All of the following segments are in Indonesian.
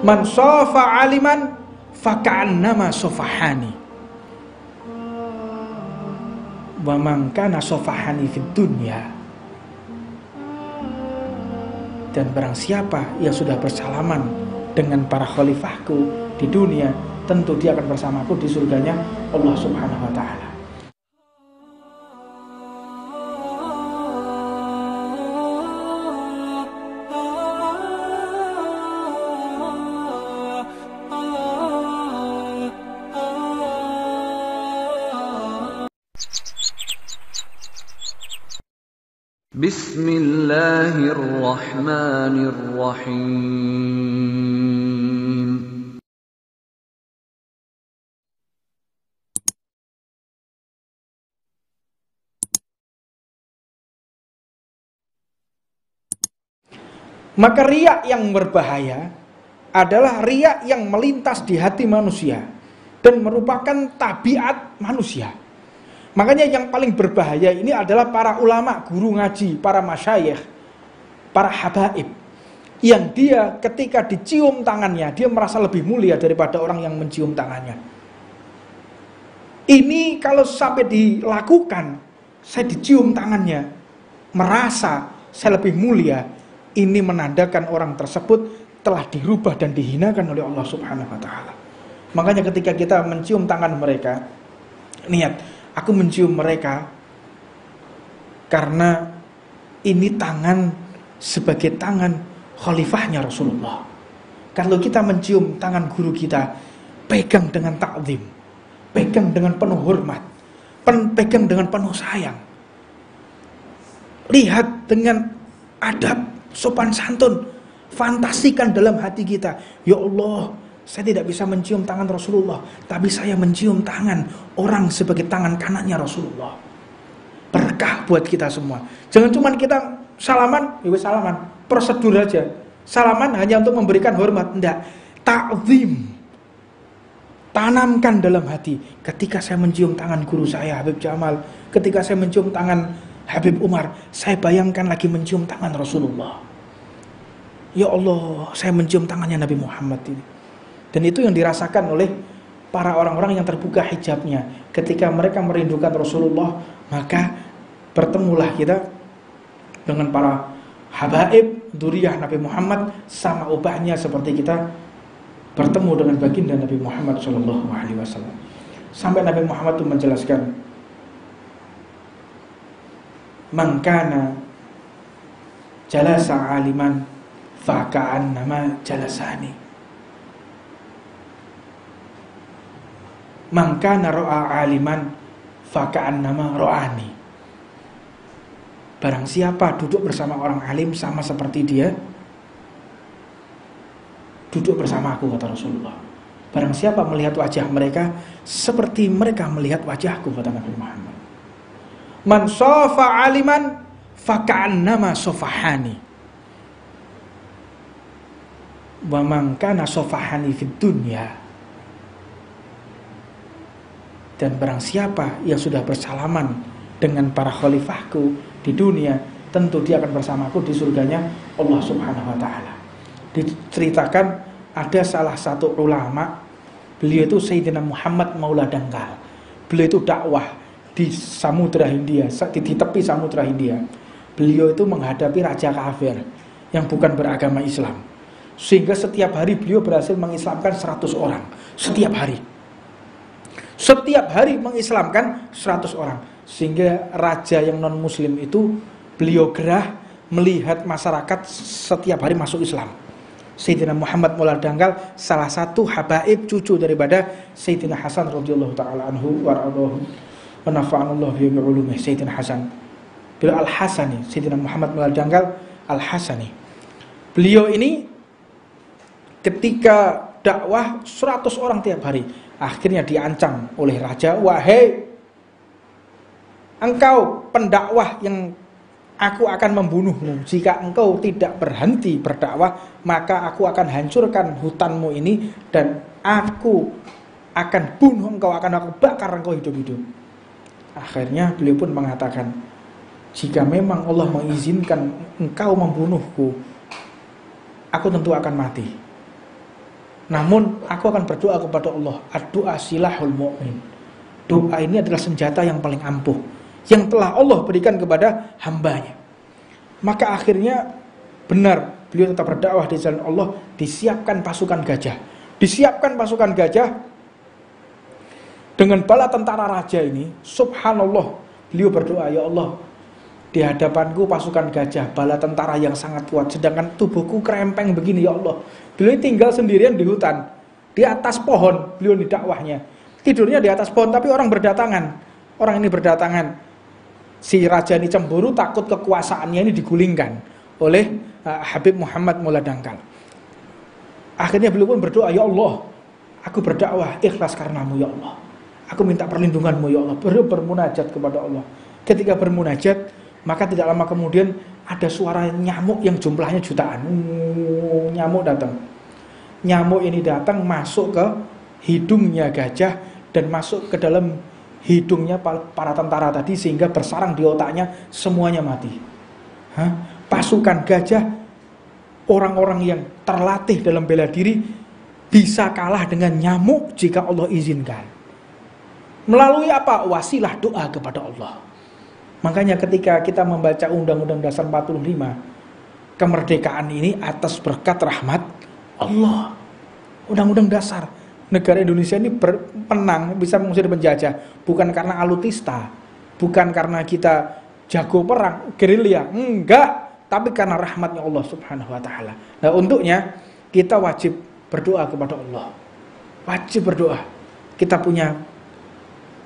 Man sofa aliman faka'annama sofahani wa man kana sofahani fid dunya. Dan barang siapa yang sudah bersalaman dengan para khalifahku di dunia, tentu dia akan bersamaku di surganya Allah Subhanahu wa ta'ala. Bismillahirrahmanirrahim. Maka riya yang berbahaya adalah riya yang melintas di hati manusia dan merupakan tabiat manusia. Makanya yang paling berbahaya ini adalah para ulama, guru ngaji, para masyayikh, para habaib, yang dia ketika dicium tangannya, dia merasa lebih mulia daripada orang yang mencium tangannya. Ini kalau sampai dilakukan, saya dicium tangannya, merasa saya lebih mulia, ini menandakan orang tersebut telah dirubah dan dihinakan oleh Allah Subhanahu wa ta'ala. Makanya ketika kita mencium tangan mereka, niat, aku mencium mereka karena ini tangan sebagai tangan khalifahnya Rasulullah. Kalau kita mencium tangan guru kita, pegang dengan ta'zim, pegang dengan penuh hormat, pegang dengan penuh sayang. Lihat dengan adab, sopan santun, fantasikan dalam hati kita, ya Allah, saya tidak bisa mencium tangan Rasulullah, tapi saya mencium tangan orang sebagai tangan kanannya Rasulullah. Berkah buat kita semua. Jangan cuma kita salaman, ya salaman, prosedur aja. Salaman hanya untuk memberikan hormat, enggak. Ta'zim. Tanamkan dalam hati. Ketika saya mencium tangan guru saya Habib Jamal, ketika saya mencium tangan Habib Umar, saya bayangkan lagi mencium tangan Rasulullah. Ya Allah, saya mencium tangannya Nabi Muhammad ini. Dan itu yang dirasakan oleh para orang-orang yang terbuka hijabnya. Ketika mereka merindukan Rasulullah, maka bertemulah kita dengan para habaib, dzurriyyah Nabi Muhammad, sama ubahnya seperti kita bertemu dengan baginda Nabi Muhammad SAW. Sampai Nabi Muhammad itu menjelaskan, man kana jalasa aliman faka'annama jalasani. Man kana ra'a aliman faka'annama ra'ani. Barang siapa duduk bersama orang alim sama seperti dia duduk bersama aku, kata Rasulullah. Barang siapa melihat wajah mereka seperti mereka melihat wajahku, kata Nabi Muhammad. Man sofa aliman faka'annama sofahani wa man kana sofahani fid dunya. Dan barang siapa yang sudah bersalaman dengan para khalifahku di dunia, tentu dia akan bersamaku di surganya Allah Subhanahu wa ta'ala. Diceritakan ada salah satu ulama, beliau itu Sayyidina Muhammad Maula Dangkal. Beliau itu dakwah di Samudra Hindia, di tepi Samudra Hindia. Beliau itu menghadapi raja kafir yang bukan beragama Islam. Sehingga setiap hari beliau berhasil mengislamkan 100 orang. Setiap hari mengislamkan 100 orang. Sehingga raja yang non muslim itu beliau gerah melihat masyarakat setiap hari masuk Islam. Sayyidina Muhammad Maula Dangkal salah satu habaib, cucu daripada Sayyidina Hasan radhiyallahu taala anhu wa radhahu wa nafa'anallahu bi ulumih. Sayyidina Hasan, beliau Al-Hasani, Sayyidina Muhammad Maula Dangkal Al-Hasani. Beliau ini ketika dakwah 100 orang tiap hari, akhirnya diancam oleh raja, wahai engkau pendakwah yang aku akan membunuhmu. Jika engkau tidak berhenti berdakwah, maka aku akan hancurkan hutanmu ini dan aku akan bunuh engkau, akan aku bakar engkau hidup-hidup. Akhirnya beliau pun mengatakan, jika memang Allah mengizinkan engkau membunuhku, aku tentu akan mati. Namun aku akan berdoa kepada Allah. Ad-du'a silahul mu'min. Doa ini adalah senjata yang paling ampuh yang telah Allah berikan kepada hambanya. Maka akhirnya benar beliau tetap berdakwah di jalan Allah. Disiapkan pasukan gajah. Disiapkan pasukan gajah dengan bala tentara raja ini. Subhanallah, beliau berdoa, ya Allah, di hadapanku pasukan gajah, bala tentara yang sangat kuat, sedangkan tubuhku kerempeng begini, ya Allah. Beliau tinggal sendirian di hutan, di atas pohon. Beliau di dakwahnya tidurnya di atas pohon, tapi orang berdatangan. Orang ini berdatangan. Si raja ini cemburu, takut kekuasaannya ini digulingkan oleh Habib Muhammad Maula Dangkal. Akhirnya beliau pun berdoa, ya Allah, aku berdakwah ikhlas karenamu, ya Allah. Aku minta perlindunganmu, ya Allah. Beliau bermunajat kepada Allah. Ketika bermunajat, maka tidak lama kemudian ada suara nyamuk yang jumlahnya jutaan. Nyamuk datang. Nyamuk ini datang masuk ke hidungnya gajah dan masuk ke dalam hidungnya para tentara tadi, sehingga bersarang di otaknya, semuanya mati. Pasukan gajah, orang-orang yang terlatih dalam bela diri, bisa kalah dengan nyamuk jika Allah izinkan. Melalui apa? Wasilah doa kepada Allah. Makanya ketika kita membaca Undang-Undang Dasar 45, kemerdekaan ini atas berkat rahmat Allah. Undang-Undang Dasar negara Indonesia ini menang, bisa mengusir penjajah, bukan karena alutista, bukan karena kita jago perang, gerilya, enggak, tapi karena rahmatnya Allah Subhanahu wa taala. Nah, untuknya kita wajib berdoa kepada Allah. Wajib berdoa. Kita punya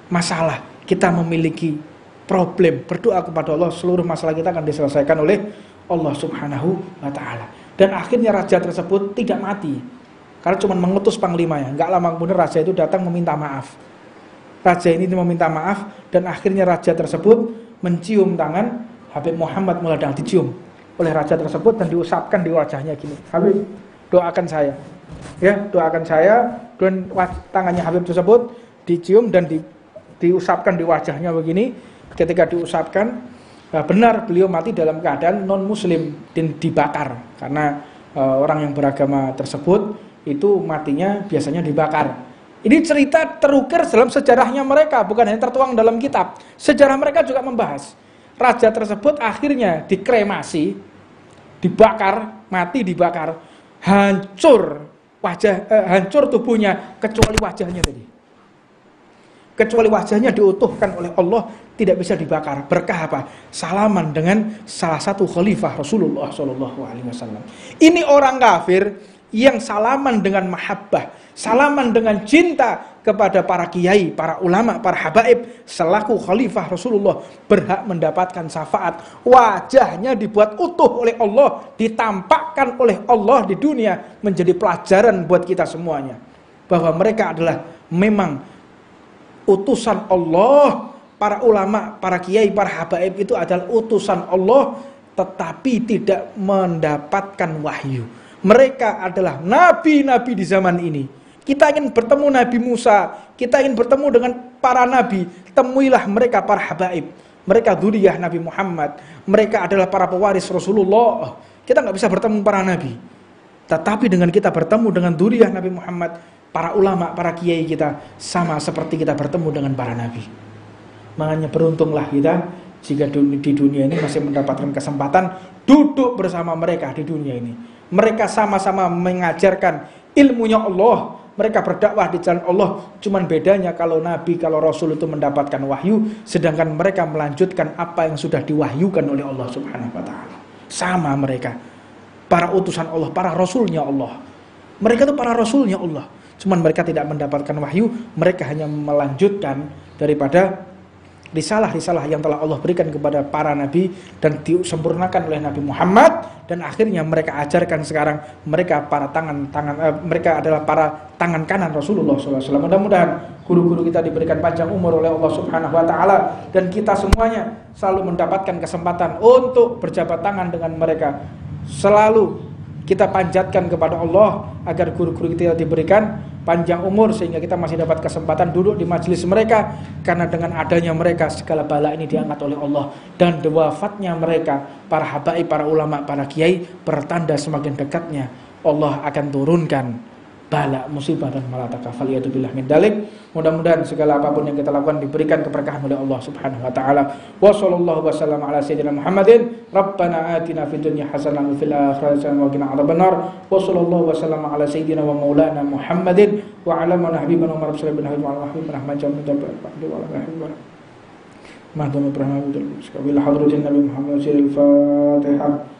masalah, kita memiliki problem, berdoa kepada Allah, seluruh masalah kita akan diselesaikan oleh Allah Subhanahu wa taala. Dan akhirnya raja tersebut tidak mati. Karena cuma mengutus panglimanya. Enggak lama kemudian raja itu datang meminta maaf. Raja ini meminta maaf, dan akhirnya raja tersebut mencium tangan Habib Muhammad Maula Dangkal, dicium oleh raja tersebut dan diusapkan di wajahnya gini. Habib, doakan saya. Ya, doakan saya. Dan tangannya Habib tersebut dicium dan diusapkan di wajahnya begini. Ketika diusapkan, benar beliau mati dalam keadaan non muslim dan dibakar. Karena orang yang beragama tersebut itu matinya biasanya dibakar. Ini cerita terukir dalam sejarahnya mereka, bukan hanya tertuang dalam kitab. Sejarah mereka juga membahas. Raja tersebut akhirnya dikremasi, dibakar, mati dibakar, hancur hancur tubuhnya kecuali wajahnya tadi. Kecuali wajahnya diutuhkan oleh Allah, tidak bisa dibakar. Berkah apa? Salaman dengan salah satu khalifah Rasulullah SAW. Ini orang kafir yang salaman dengan mahabbah, salaman dengan cinta kepada para kiai, para ulama, para habaib, selaku khalifah Rasulullah, berhak mendapatkan syafaat. Wajahnya dibuat utuh oleh Allah, ditampakkan oleh Allah di dunia, menjadi pelajaran buat kita semuanya, bahwa mereka adalah memang utusan Allah. Para ulama, para kiai, para habaib itu adalah utusan Allah, tetapi tidak mendapatkan wahyu. Mereka adalah nabi-nabi di zaman ini. Kita ingin bertemu Nabi Musa, kita ingin bertemu dengan para nabi, temuilah mereka, para habaib. Mereka dzurriyyah Nabi Muhammad, mereka adalah para pewaris Rasulullah. Kita nggak bisa bertemu para nabi, tetapi dengan kita bertemu dengan dzurriyyah Nabi Muhammad, para ulama, para kiai kita, sama seperti kita bertemu dengan para nabi. Makanya beruntunglah kita jika di dunia ini masih mendapatkan kesempatan duduk bersama mereka di dunia ini. Mereka sama-sama mengajarkan ilmunya Allah. Mereka berdakwah di jalan Allah. Cuman bedanya kalau Nabi, kalau Rasul itu mendapatkan wahyu, sedangkan mereka melanjutkan apa yang sudah diwahyukan oleh Allah Subhanahu wa ta'ala. Sama mereka, para utusan Allah, para Rasulnya Allah. Mereka itu para Rasulnya Allah. Cuman mereka tidak mendapatkan wahyu. Mereka hanya melanjutkan daripada risalah-risalah yang telah Allah berikan kepada para nabi dan disempurnakan oleh Nabi Muhammad, dan akhirnya mereka ajarkan sekarang. Mereka mereka adalah para tangan kanan Rasulullah SAW. Mudah-mudahan guru-guru kita diberikan panjang umur oleh Allah Subhanahu wa taala, dan kita semuanya selalu mendapatkan kesempatan untuk berjabat tangan dengan mereka. Selalu kita panjatkan kepada Allah agar guru-guru kita diberikan panjang umur, sehingga kita masih dapat kesempatan duduk di majelis mereka, karena dengan adanya mereka segala bala ini diangkat oleh Allah. Dan wafatnya mereka, para habaib, para ulama, para kiai, pertanda semakin dekatnya Allah akan turunkan bala, musibah dan malapetaka. Faliyatubillah min dalik. Mudah-mudahan segala apapun yang kita lakukan diberikan keberkahan oleh Allah Subhanahu wa taala. Wa sallallahu wasallam ala sayyidina Muhammadin. Rabbana atina fid dunya hasanah wa fil akhirati hasanah wa qina adzabannar. Wa sallallahu wasallam ala sayyidina wa maulana Muhammadin wa ala man habibana Umar bin Habib wa ala habibina Ahmad jamin tabi'at wa ala habibina Mahdum Ibrahim Abdul Qabil hadratin Nabi Muhammad sallallahu alaihi wasallam.